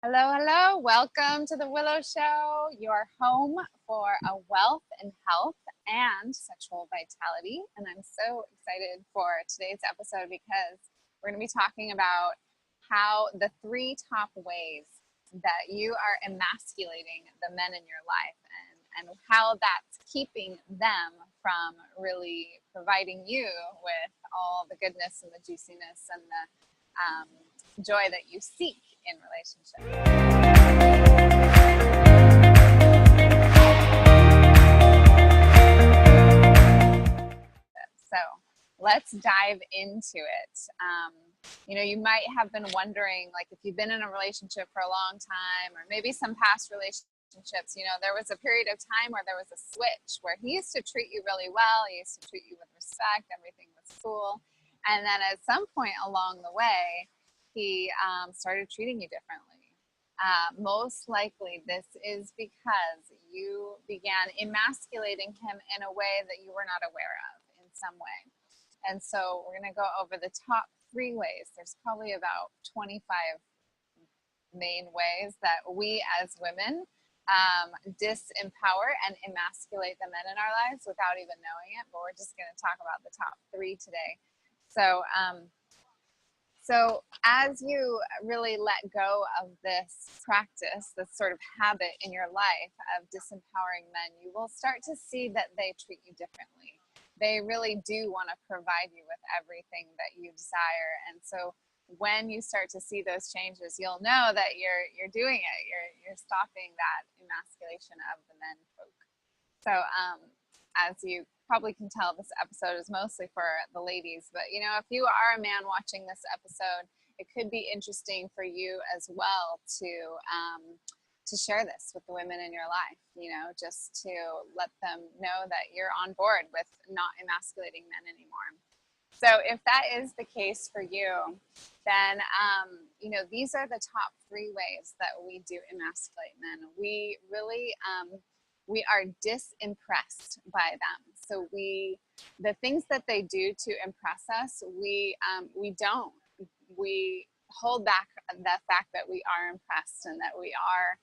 Hello, hello. Welcome to the Willow Show, your home for a wealth in health and sexual vitality. And I'm so excited for today's episode because we're going to be talking about how the three top ways that you are emasculating the men in your life and how that's keeping them from really providing you with all the goodness and the juiciness and the joy that you seek in relationships. So let's dive into it. You might have been wondering, like, if you've been in a relationship for a long time, or maybe some past relationships, there was a period of time where there was a switch where he used to treat you really well, he used to treat you with respect, everything was cool. And then at some point along the way, he started treating you differently. Most likely this is because you began emasculating him in a way that you were not aware of in some way. And so we're going to go over the top 3 ways. There's probably about 25 main ways that we as women disempower and emasculate the men in our lives without even knowing it. But we're just going to talk about the top 3 today. So as you really let go of this practice, this sort of habit in your life of disempowering men, you will start to see that they treat you differently. They really do want to provide you with everything that you desire. And so when you start to see those changes, you'll know that you're doing it. You're stopping that emasculation of the men folk. So as you probably can tell, this episode is mostly for the ladies, but if you are a man watching this episode, it could be interesting for you as well to share this with the women in your life, just to let them know that you're on board with not emasculating men anymore. So if that is the case for you, then these are the top 3 ways that we do emasculate men. We really we are disimpressed by them. So the things that they do to impress us, we don't. We hold back the fact that we are impressed and that we are,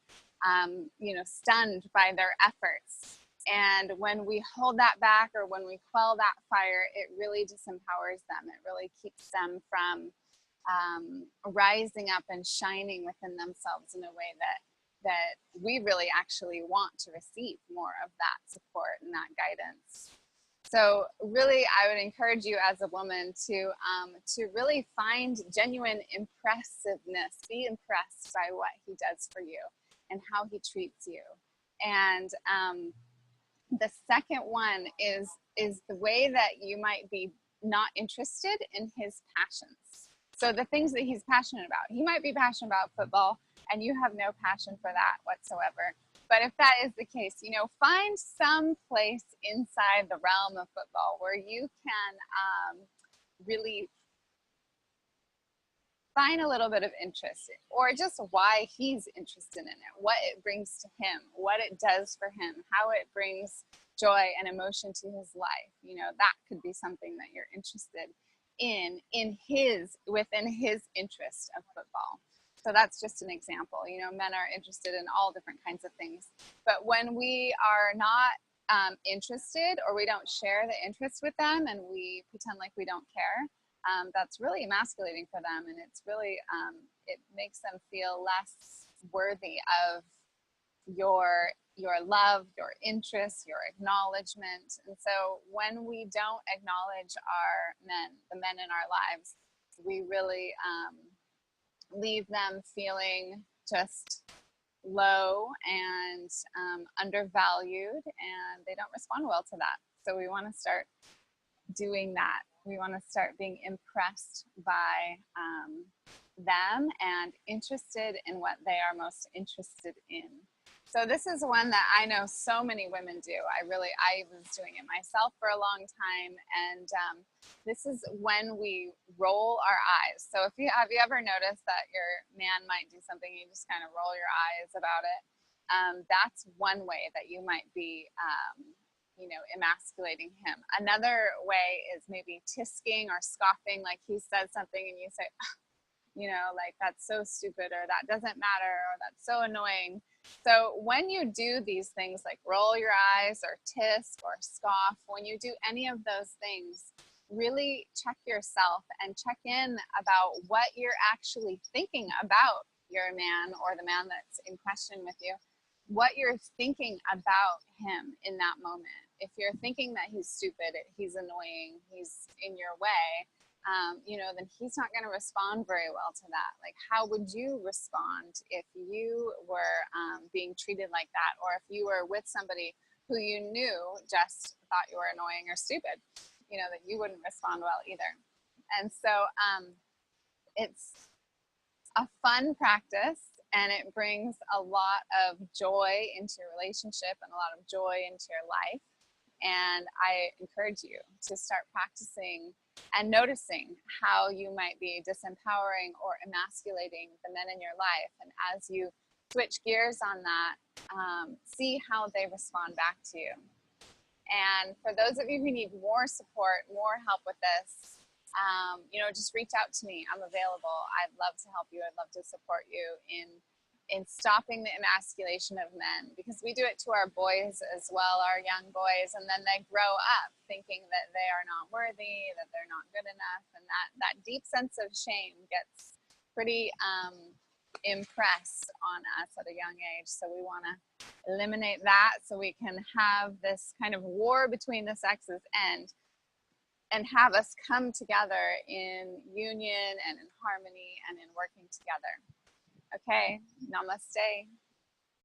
stunned by their efforts. And when we hold that back or when we quell that fire, it really disempowers them. It really keeps them from rising up and shining within themselves in a way that we really actually want to receive more of that support and that guidance. So really, I would encourage you as a woman to really find genuine impressiveness. Be impressed by what he does for you and how he treats you. And the second one is the way that you might be not interested in his passions. So the things that he's passionate about. He might be passionate about football, and you have no passion for that whatsoever. But if that is the case, find some place inside the realm of football where you can really find a little bit of interest, or just why he's interested in it, what it brings to him, what it does for him, how it brings joy and emotion to his life. That could be something that you're interested in within his interest of football. So that's just an example. Men are interested in all different kinds of things. But when we are not interested, or we don't share the interest with them and we pretend like we don't care, that's really emasculating for them. And it's really, it makes them feel less worthy of your love, your interest, your acknowledgement. And so when we don't acknowledge the men in our lives, we really leave them feeling just low and undervalued, and they don't respond well to that. So we want to start doing that. We want to start being impressed by them and interested in what they are most interested in. So this is one that I know so many women do. I was doing it myself for a long time, and this is when we roll our eyes. So have you ever noticed that your man might do something, you just kind of roll your eyes about it? That's one way that you might be emasculating him. Another way is maybe tisking or scoffing, like he says something and you say, you know, like that's so stupid, or that doesn't matter, or that's so annoying. So when you do these things like roll your eyes or tisk or scoff, when you do any of those things, really check yourself and check in about what you're actually thinking about your man or the man that's in question with you, what you're thinking about him in that moment. If you're thinking that he's stupid, he's annoying, he's in your way, you know, then he's not going to respond very well to that. Like, how would you respond if you were being treated like that, or if you were with somebody who you knew just thought you were annoying or stupid? You know, that you wouldn't respond well either. And so it's a fun practice, and it brings a lot of joy into your relationship and a lot of joy into your life. And I encourage you to start practicing and noticing how you might be disempowering or emasculating the men in your life. And as you switch gears on that, see how they respond back to you. And for those of you who need more support, more help with this, you know, just reach out to me. I'm available. I'd love to help you. I'd love to support you in stopping the emasculation of men, because we do it to our boys as well, our young boys, and then they grow up thinking that they are not worthy, that they're not good enough, and that deep sense of shame gets pretty impressed on us at a young age. So we want to eliminate that so we can have this kind of war between the sexes end and have us come together in union and in harmony and in working together. Okay, namaste.